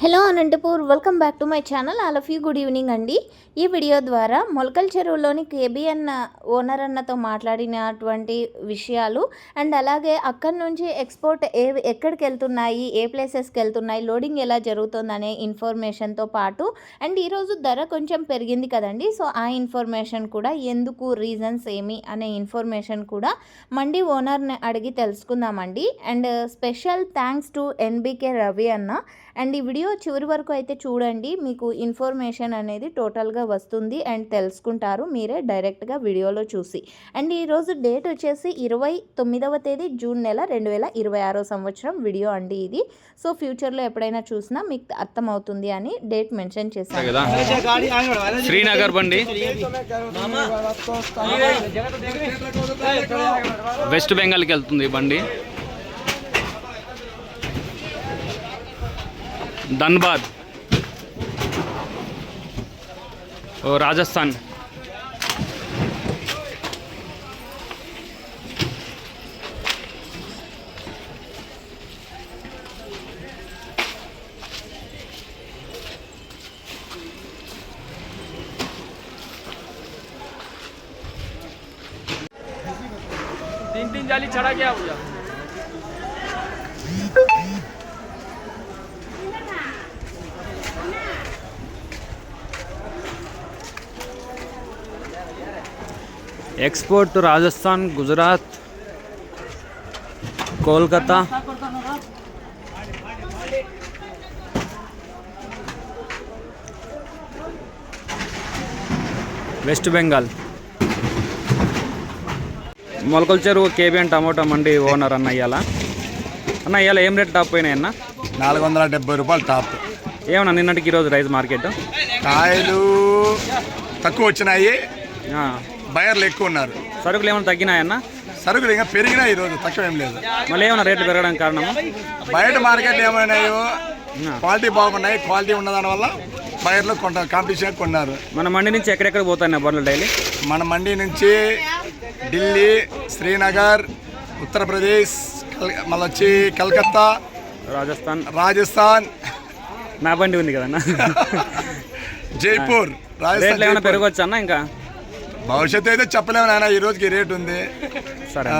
Hello Anantapur, welcome back to my channel. All of you good evening అండి. ఈ video ద్వారా మొలకల చెరువులోని కేబిఎన్ ఓనర్ అన్నతో మాట్లాడినటువంటి విషయాలు అండ్ అలాగే అక్కడి నుంచి ఎక్స్పోర్ట్ ఎక్కడికి వెళ్తున్నాయి, ఏ ప్లేసెస్కి వెళ్తున్నాయి, లోడింగ్ ఎలా జరుగుతుందనే ఇన్ఫర్మేషన్తో పాటు అండ్ ఈరోజు ధర కొంచెం పెరిగింది కదండి, సో ఆ ఇన్ఫర్మేషన్ కూడా, ఎందుకు, రీజన్స్ ఏమి అనే ఇన్ఫర్మేషన్ కూడా మండి ఓనర్ని అడిగి తెలుసుకుందామండి. And special thanks to NBK Ravi అన్న. అండ్ ఈ వీడియో చివరి వరకు అయితే చూడండి, మీకు ఇన్ఫర్మేషన్ అనేది టోటల్గా వస్తుంది అండ్ తెలుసుకుంటారు మీరే డైరెక్ట్గా వీడియోలో చూసి. అండ్ ఈరోజు డేట్ వచ్చేసి 29వ తేదీ జూన్ నెల 2026 సంవత్సరం వీడియో అండి ఇది. సో ఫ్యూచర్లో ఎప్పుడైనా చూసినా మీకు అర్థమవుతుంది అని డేట్ మెన్షన్ చేశాను కదా. శ్రీనగర్ బండి వెస్ట్ బెంగాల్కి వెళ్తుంది బండి. धनबाद और राजस्थान. तीन जाली चढ़ा गया भैया. Export to Rajasthan, Gujarat, Kolkata, West Bengal. Molakalacheruvu KBN tomato mandi owner అన్న. ఇవాళ ఏం రేట్ టాప్ పోయినాయి అన్న? 470 రూపాయలు టాప్. ఏమన్నా నిన్నటికి ఈరోజు రైస్ మార్కెట్ కాయలు తక్కువ వచ్చినాయి, బయర్లు ఎక్కువ ఉన్నారు. సరుకులు ఏమైనా తగ్గినాయన్న? సరుకులు ఇంకా పెరిగినా ఈరోజు, తక్కువ ఏం లేదు. మళ్ళీ ఏమైనా రేట్లు పెరగడం కారణము? బయట మార్కెట్లు ఏమైనాయో క్వాలిటీ బాగున్నాయి, క్వాలిటీ ఉన్నదాని వల్ల బయర్లు కొంత కాంపిటీషన్ కొన్నారు. మన మండి నుంచి ఎక్కడెక్కడ పోతాయి బండ్లు డైలీ? మన మండి నుంచి ఢిల్లీ, శ్రీనగర్, ఉత్తరప్రదేశ్, మళ్ళీ వచ్చి కలకత్తా, రాజస్థాన్. నా బండి ఉంది కదన్న. జైపూర్, రేట్లు ఏమైనా పెరగవచ్చు అన్న? ఇంకా భవిష్యత్తు అయితే చెప్పలేము నాయన, ఈ రోజుకి రేట్ ఉంది. సరే.